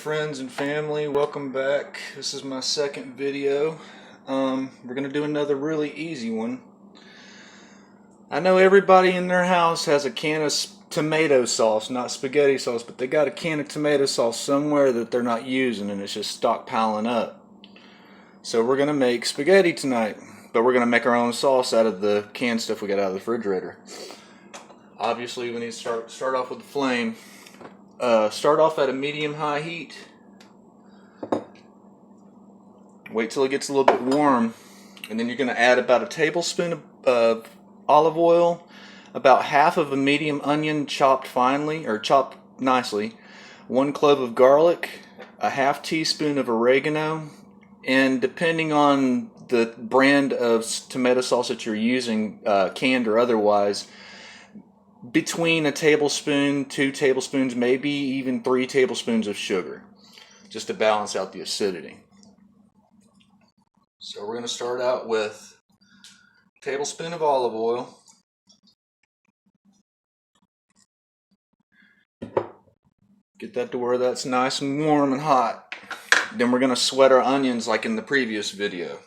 friends and family, welcome back. This is my second video. We're gonna do another really easy one. I know everybody in their house has a can of tomato sauce, not spaghetti sauce, but they got a can of tomato sauce somewhere that they're not using and it's just stockpiling up. So we're gonna make spaghetti tonight, but we're gonna make our own sauce out of the canned stuff we got out of the refrigerator. Obviously we need to start off with the flame. Start off at a medium-high heat. Wait till it gets a little bit warm, and then you're going to add about a tablespoon of olive oil, about half of a medium onion chopped finely, or chopped nicely, 1 clove of garlic, a half teaspoon of oregano, and depending on the brand of tomato sauce that you're using, canned or otherwise, between a tablespoon, 2 tablespoons, maybe even 3 tablespoons of sugar, just to balance out the acidity. So we're going to start out with a tablespoon of olive oil, get that to where that's nice and warm and hot. Then we're going to sweat our onions like in the previous video.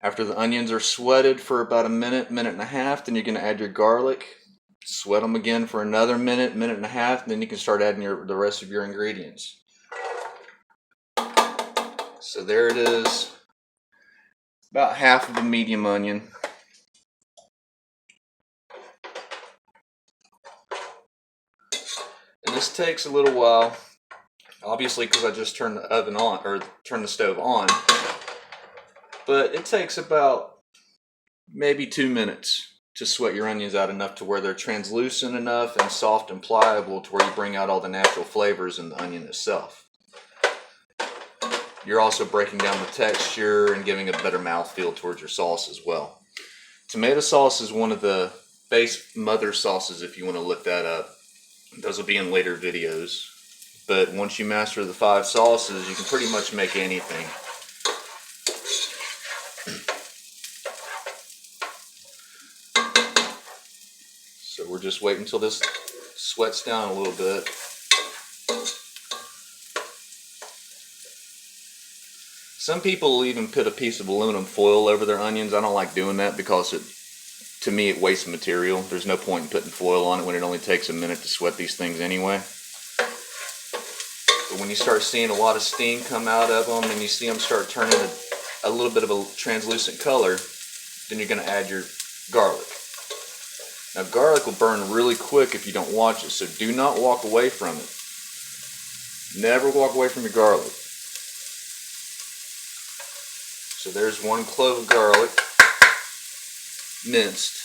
After the onions are sweated for about a minute, minute and a half, then you're going to add your garlic. Sweat them again for another minute, minute and a half, and then you can start adding the rest of your ingredients. So there it is, about half of a medium onion. And this takes a little while, obviously because I just turned the oven on, or turned the stove on. But it takes about maybe 2 minutes to sweat your onions out enough to where they're translucent enough and soft and pliable to where you bring out all the natural flavors in the onion itself. You're also breaking down the texture and giving a better mouthfeel towards your sauce as well. Tomato sauce is one of the base mother sauces if you want to look that up. Those will be in later videos. But once you master the 5 sauces, you can pretty much make anything. So we're just waiting until this sweats down a little bit. Some people will even put a piece of aluminum foil over their onions. I don't like doing that because to me it wastes material. There's no point in putting foil on it when it only takes a minute to sweat these things anyway. But when you start seeing a lot of steam come out of them and you see them start turning a little bit of a translucent color, then you're going to add your garlic. Now garlic will burn really quick if you don't watch it, so do not walk away from it. Never walk away from your garlic. So there's 1 clove of garlic, minced.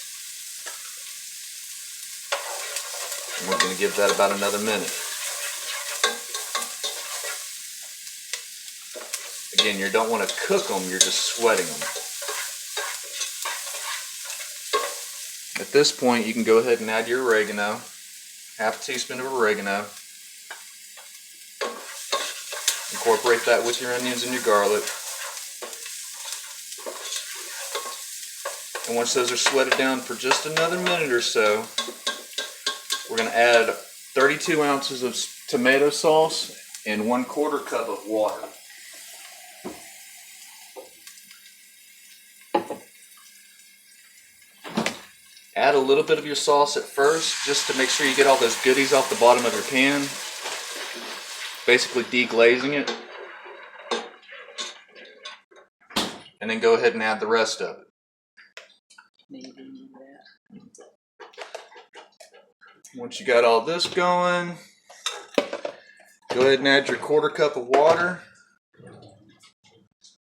And we're going to give that about another minute. Again, you don't want to cook them, you're just sweating them. At this point, you can go ahead and add your oregano, half a teaspoon of oregano. Incorporate that with your onions and your garlic. And once those are sweated down for just another minute or so, we're going to add 32 ounces of tomato sauce and 1/4 cup of water. Add a little bit of your sauce at first, just to make sure you get all those goodies off the bottom of your pan. Basically deglazing it. And then go ahead and add the rest of it. Once you got all this going, go ahead and add your 1/4 cup of water.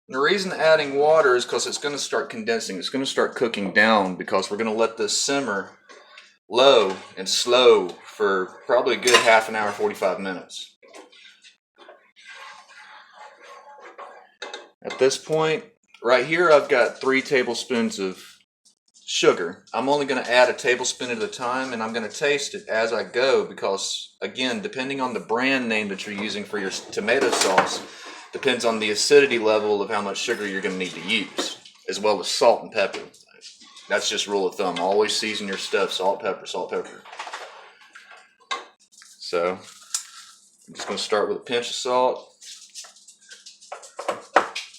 And the reason adding water is because it's going to start condensing. It's going to start cooking down because we're going to let this simmer low and slow for probably a good half an hour, 45 minutes. At this point, right here I've got 3 tablespoons of sugar. I'm only going to add a tablespoon at a time, and I'm going to taste it as I go because, again, depending on the brand name that you're using for your tomato sauce, depends on the acidity level of how much sugar you're going to need to use, as well as salt and pepper. That's just rule of thumb. Always season your stuff, salt, pepper, salt, pepper. So I'm just going to start with a pinch of salt,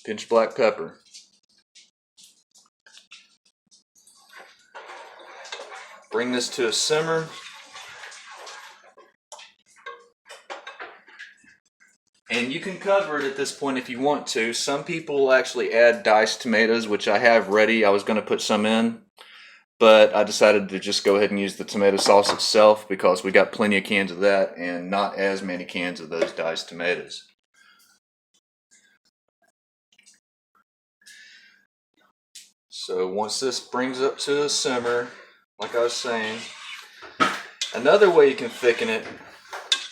pinch of black pepper. Bring this to a simmer. And you can cover it at this point if you want to. Some people will actually add diced tomatoes, which I have ready. I was going to put some in, but I decided to just go ahead and use the tomato sauce itself because we got plenty of cans of that and not as many cans of those diced tomatoes. So once this brings up to a simmer, like I was saying, another way you can thicken it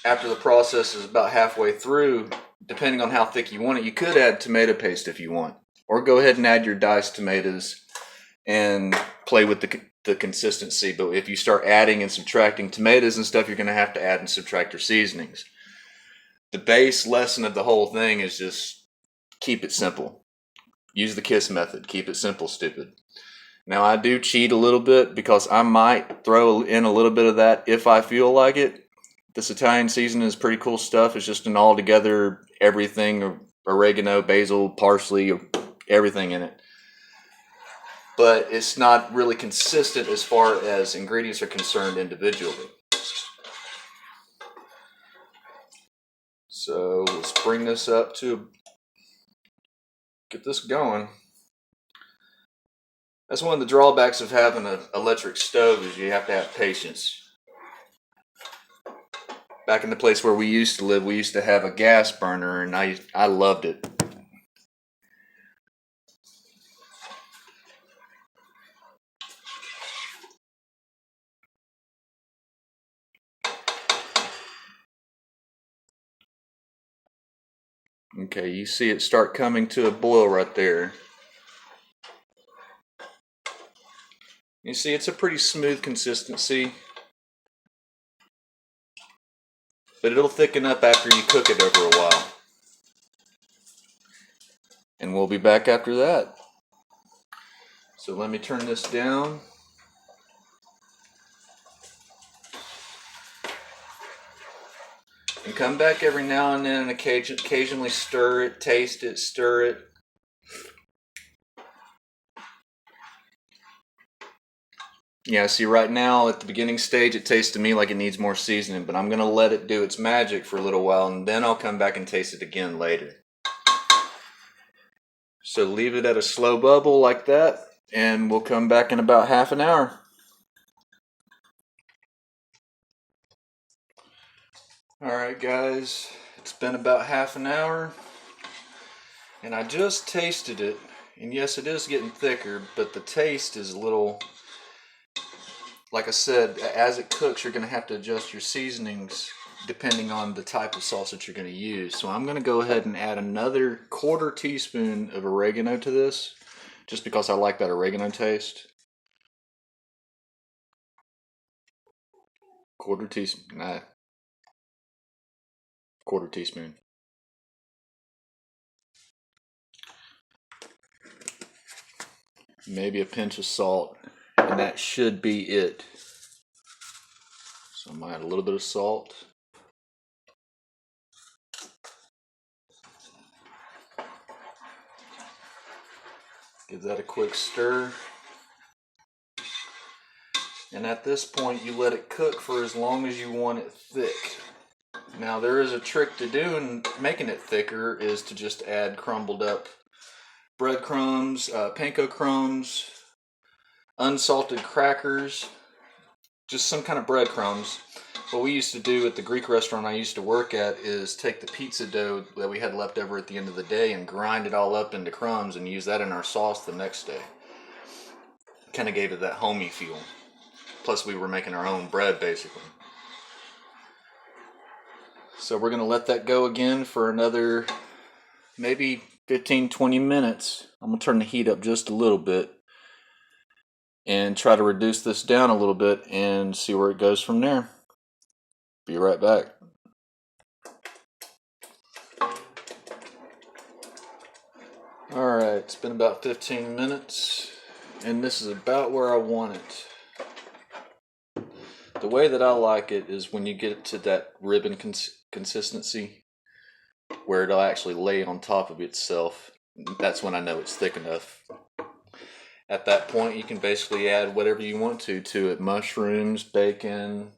after the process is about halfway through, depending on how thick you want it, you could add tomato paste if you want. Or go ahead and add your diced tomatoes and play with the consistency. But if you start adding and subtracting tomatoes and stuff, you're going to have to add and subtract your seasonings. The base lesson of the whole thing is just keep it simple. Use the KISS method. Keep it simple, stupid. Now, I do cheat a little bit because I might throw in a little bit of that if I feel like it. This Italian seasoning is pretty cool stuff. It's just an all-together everything, oregano, basil, parsley, everything in it. But it's not really consistent as far as ingredients are concerned individually. So let's bring this up to get this going. That's one of the drawbacks of having an electric stove is you have to have patience. Back in the place where we used to live, we used to have a gas burner, and I loved it. Okay, you see it start coming to a boil right there. You see it's a pretty smooth consistency, but it'll thicken up after you cook it over a while. And we'll be back after that. So let me turn this down. And come back every now and then and occasionally stir it, taste it, stir it. Yeah, see right now at the beginning stage it tastes to me like it needs more seasoning, but I'm going to let it do its magic for a little while and then I'll come back and taste it again later. So leave it at a slow bubble like that and we'll come back in about half an hour. Alright guys, it's been about half an hour and I just tasted it, and yes it is getting thicker, but the taste is a little, like I said, as it cooks you're going to have to adjust your seasonings depending on the type of sauce that you're going to use. So I'm going to go ahead and add another 1/4 teaspoon of oregano to this, just because I like that oregano taste. 1/4 teaspoon. 1/4 teaspoon. Maybe a pinch of salt, and that should be it. So I'm going to add a little bit of salt. Give that a quick stir. And at this point you let it cook for as long as you want it thick. Now there is a trick to doing making it thicker, is to just add crumbled up breadcrumbs, panko crumbs, unsalted crackers, just some kind of breadcrumbs. What we used to do at the Greek restaurant I used to work at is take the pizza dough that we had left over at the end of the day and grind it all up into crumbs and use that in our sauce the next day. Kind of gave it that homey feel. Plus we were making our own bread basically. So we're going to let that go again for another maybe 15-20 minutes. I'm going to turn the heat up just a little bit and try to reduce this down a little bit and see where it goes from there. Be right back. Alright, it's been about 15 minutes and this is about where I want it. The way that I like it is when you get it to that ribbon consistency where it'll actually lay on top of itself. That's when I know it's thick enough. At that point, you can basically add whatever you want to it. Mushrooms, bacon,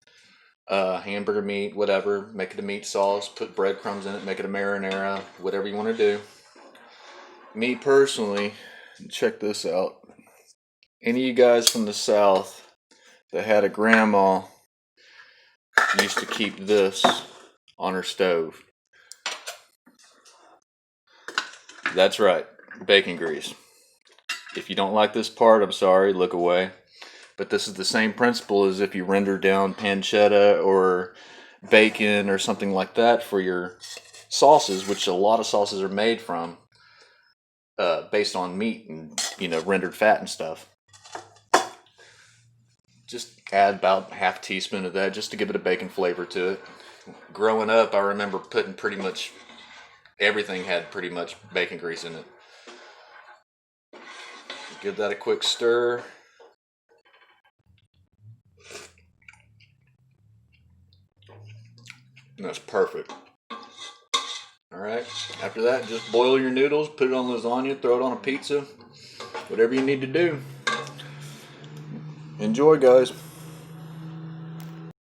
hamburger meat, whatever. Make it a meat sauce, put breadcrumbs in it, make it a marinara, whatever you want to do. Me personally, check this out. Any of you guys from the South that had a grandma used to keep this on her stove. That's right, bacon grease. If you don't like this part, I'm sorry, look away. But this is the same principle as if you render down pancetta or bacon or something like that for your sauces, which a lot of sauces are made from, based on meat and, rendered fat and stuff. Just add about half a teaspoon of that just to give it a bacon flavor to it. Growing up, I remember putting pretty much everything had pretty much bacon grease in it. Give that a quick stir. And that's perfect. Alright, after that, just boil your noodles, put it on lasagna, throw it on a pizza, whatever you need to do. Enjoy, guys.